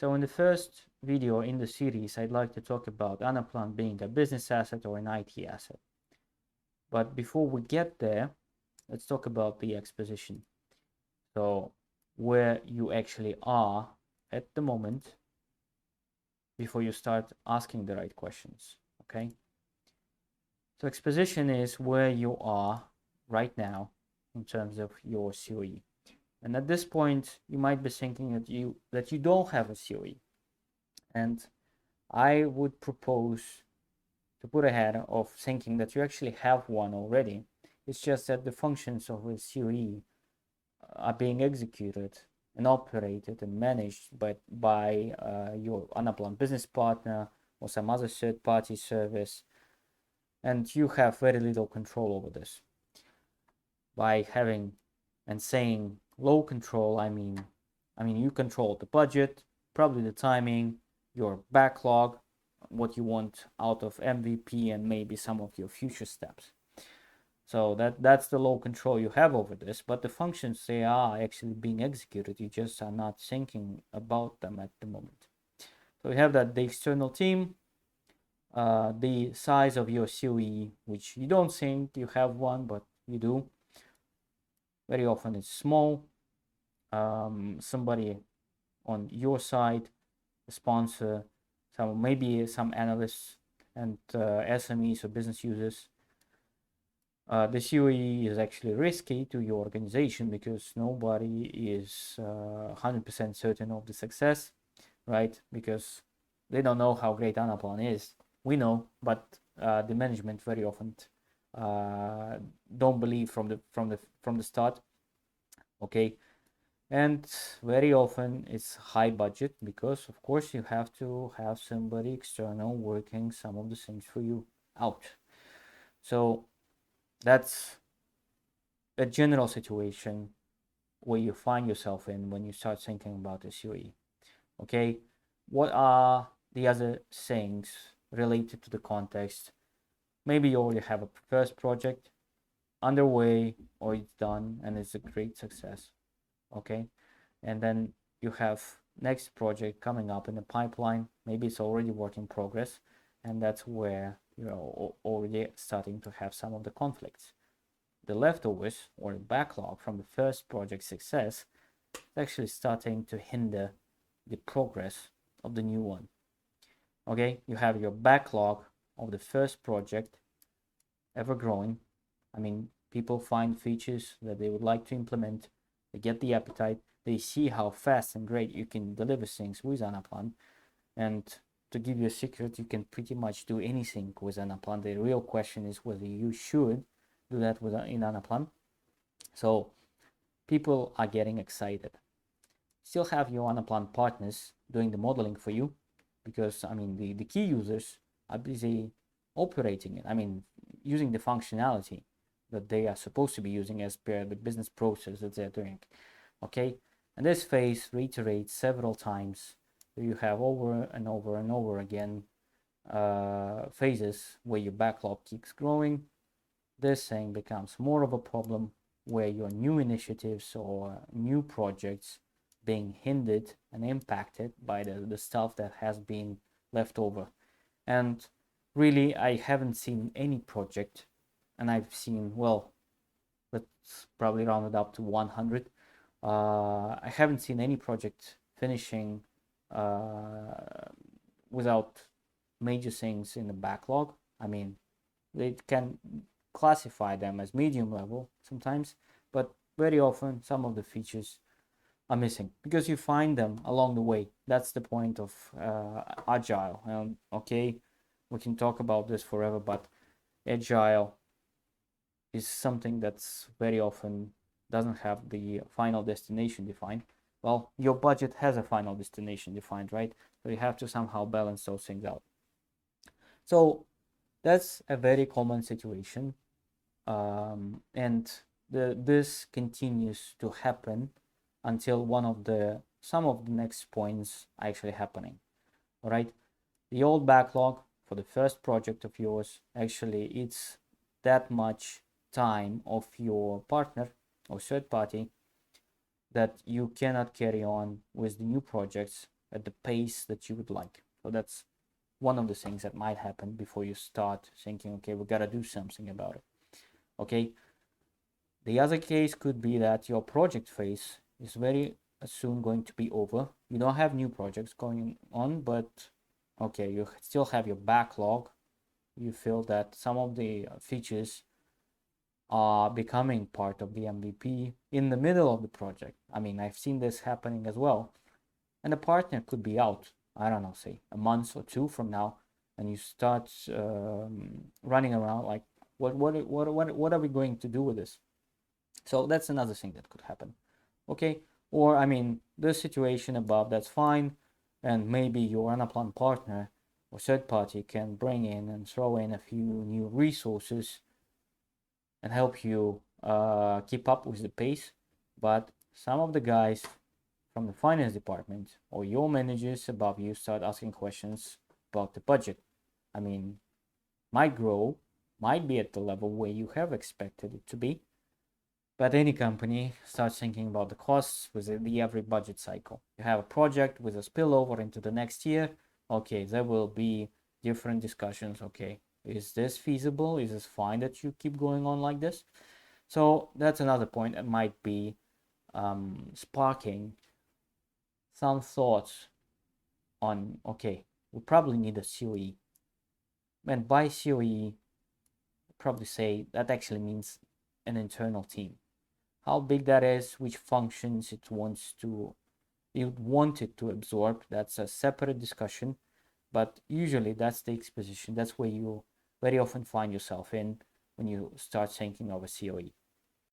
So in the first video in the series, I'd like to talk about Anaplan being a business asset or an IT asset. But before we get there, let's talk about the exposition. So where you actually are at the moment before you start asking the right questions, okay? So exposition is where you are right now in terms of your CoE. And at this point, you might be thinking that you don't have a CoE. And I would propose to put ahead of thinking that you actually have one already. It's just that the functions of a CoE are being executed and operated and managed by your Anaplan business partner or some other third-party service, and you have very little control over this. By having and saying low control, I mean you control the budget, probably the timing, your backlog, what you want out of MVP, and maybe some of your future steps. So that's the low control you have over this, but the functions, they are actually being executed. You just are not thinking about them at the moment. So we have that the external team, the size of your CoE, which you don't think you have one, but you do. Very often it's small. Somebody on your side, a sponsor, maybe some analysts and SMEs or business users. The CoE is actually risky to your organization because nobody is 100% certain of the success, right? Because they don't know how great Anaplan is. We know, but the management very often don't believe from the start. Okay, and very often it's high budget because of course you have to have somebody external working some of the things for you out. So that's a general situation where you find yourself in when you start thinking about the CoE. Okay, what are the other things related to the context? Maybe you already have a first project underway or it's done and it's a great success. Okay, and then you have next project coming up in the pipeline. Maybe it's already work in progress, and that's where you're already starting to have some of the conflicts. The leftovers or the backlog from the first project success is actually starting to hinder the progress of the new one. Okay, you have your backlog of the first project ever growing. I mean, people find features that they would like to implement, they get the appetite, they see how fast and great you can deliver things with Anaplan. And to give you a secret, you can pretty much do anything with Anaplan. The real question is whether you should do that in Anaplan. So people are getting excited. Still have your Anaplan partners doing the modeling for you, because I mean the key users are busy operating it. I mean, using the functionality that they are supposed to be using as per the business process that they're doing. Okay, and this phase reiterates several times. You have over and over and over again phases where your backlog keeps growing. This thing becomes more of a problem where your new initiatives or new projects being hindered and impacted by the stuff that has been left over. And really, I haven't seen any project, and I've seen, well, let's probably round it up to 100. I haven't seen any project finishing without major things in the backlog. I mean, they can classify them as medium level sometimes, but very often some of the features are missing because you find them along the way. That's the point of agile. Okay, we can talk about this forever, but agile is something that's very often doesn't have the final destination defined. Well, your budget has a final destination defined, right? So you have to somehow balance those things out. So that's a very common situation, and this continues to happen until some of the next points are actually happening. All right, the old backlog for the first project of yours, actually it's that much time of your partner or third party that you cannot carry on with the new projects at the pace that you would like. So that's one of the things that might happen before you start thinking, okay, we gotta do something about it. Okay. The other case could be that your project phase is very soon going to be over. You don't have new projects going on, but okay, you still have your backlog. You feel that some of the features are becoming part of the MVP in the middle of the project. I mean, I've seen this happening as well. And the partner could be out, I don't know, say a month or two from now, and you start running around like, what are we going to do with this? So that's another thing that could happen. Okay, or I mean, the situation above, that's fine, and maybe your Anaplan partner or third party can bring in and throw in a few new resources and help you keep up with the pace. But some of the guys from the finance department or your managers above you start asking questions about the budget. I mean, might grow, might be at the level where you have expected it to be, but any company starts thinking about the costs with the every budget cycle. You have a project with a spillover into the next year. Okay, there will be different discussions. Okay, is this feasible? Is this fine that you keep going on like this? So that's another point that might be sparking some thoughts on, okay, we probably need a COE. And by COE, probably say that actually means an internal team. How big that is, which functions it want it to absorb, that's a separate discussion. But usually that's the exposition. That's where you very often find yourself in when you start thinking of a COE.